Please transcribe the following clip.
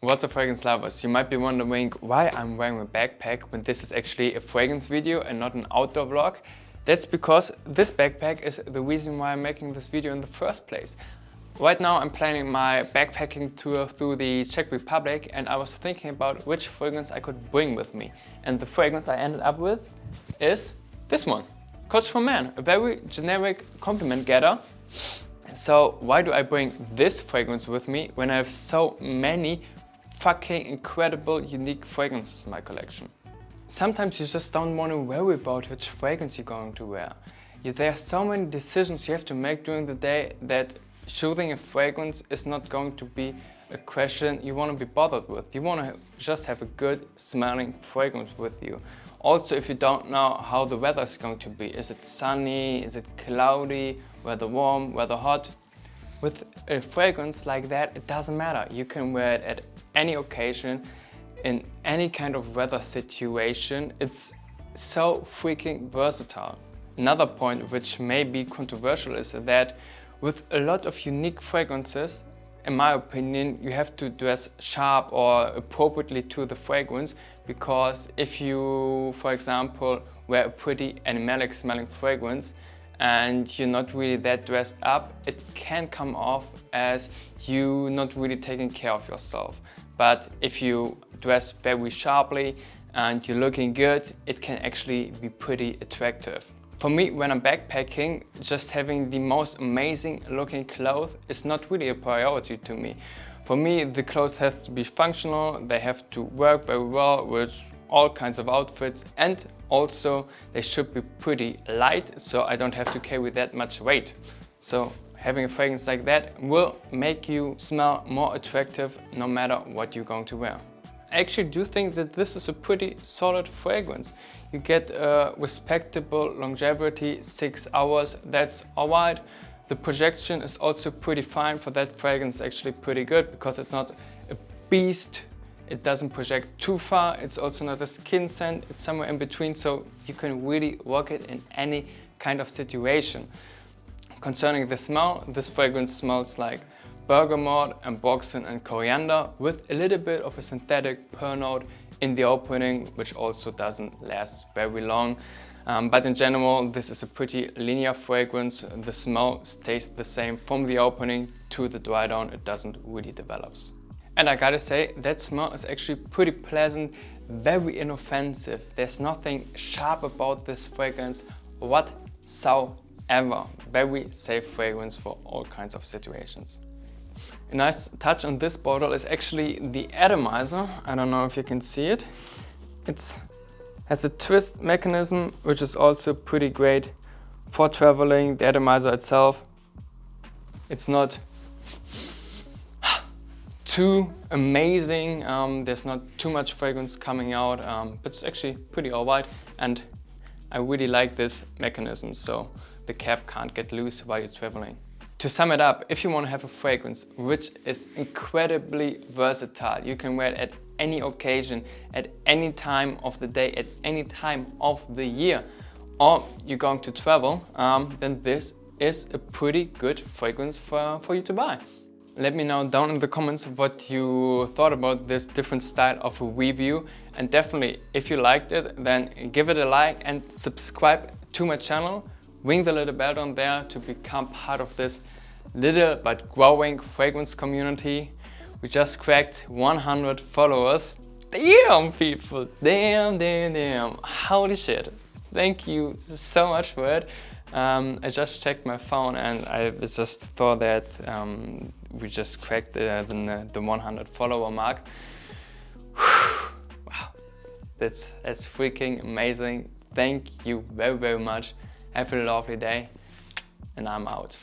What's up, fragrance lovers? You might be wondering why I'm wearing a backpack when this is actually a fragrance video and not an outdoor vlog. That's because this backpack is the reason why I'm making this video in the first place. Right now I'm planning my backpacking tour through the Czech Republic and I was thinking about which fragrance I could bring with me. And the fragrance I ended up with is this one. Coach for Men, a very generic compliment getter. So why do I bring this fragrance with me when I have so many fucking incredible unique fragrances in my collection? Sometimes you just don't want to worry about which fragrance you're going to wear. There are so many decisions you have to make during the day that choosing a fragrance is not going to be a question you want to be bothered with. You want to just have a good smelling fragrance with you. Also, if you don't know how the weather is going to be, is it sunny, is it cloudy, weather warm, weather hot? With a fragrance like that, it doesn't matter. You can wear it at any occasion, in any kind of weather situation. It's so freaking versatile. Another point which may be controversial is that with a lot of unique fragrances, in my opinion, you have to dress sharp or appropriately to the fragrance, because if you, for example, wear a pretty animalic smelling fragrance and you're not really that dressed up, it can come off as you not really taking care of yourself. But if you dress very sharply and you're looking good, it can actually be pretty attractive. For me, when I'm backpacking, just having the most amazing looking clothes is not really a priority to me. For me, the clothes have to be functional, they have to work very well with all kinds of outfits, and also they should be pretty light so I don't have to carry that much weight. So having a fragrance like that will make you smell more attractive no matter what you're going to wear. I actually do think that this is a pretty solid fragrance. You get a respectable longevity, 6 hours, that's alright. The projection is also pretty fine for that fragrance, actually pretty good, because it's not a beast. It doesn't project too far, it's also not a skin scent, it's somewhere in between, so you can really work it in any kind of situation. Concerning the smell, this fragrance smells like bergamot, ambroxan and coriander with a little bit of a synthetic pearl note in the opening, which also doesn't last very long. But in general, this is a pretty linear fragrance. The smell stays the same from the opening to the dry down, it doesn't really develop. And I gotta say, that smell is actually pretty pleasant, very inoffensive. There's nothing sharp about this fragrance whatsoever. Very safe fragrance for all kinds of situations. A nice touch on this bottle is actually the atomizer. I don't know if you can see it. It has a twist mechanism, which is also pretty great for traveling. The atomizer itself, it's not too amazing, there's not too much fragrance coming out, but it's actually pretty alright, and I really like this mechanism so the cap can't get loose while you're traveling. To sum it up, if you want to have a fragrance which is incredibly versatile, you can wear it at any occasion, at any time of the day, at any time of the year, or you're going to travel, then this is a pretty good fragrance for you to buy. Let me know down in the comments what you thought about this different style of a review, and definitely if you liked it, then give it a like and subscribe to my channel. Ring the little bell on there to become part of this little but growing fragrance community. We just cracked 100 followers. Damn people, damn, holy shit. Thank you so much for it. I just checked my phone and I just thought that we just cracked the 100 follower mark. Wow, that's freaking amazing. Thank you very much. Have a lovely day and I'm out.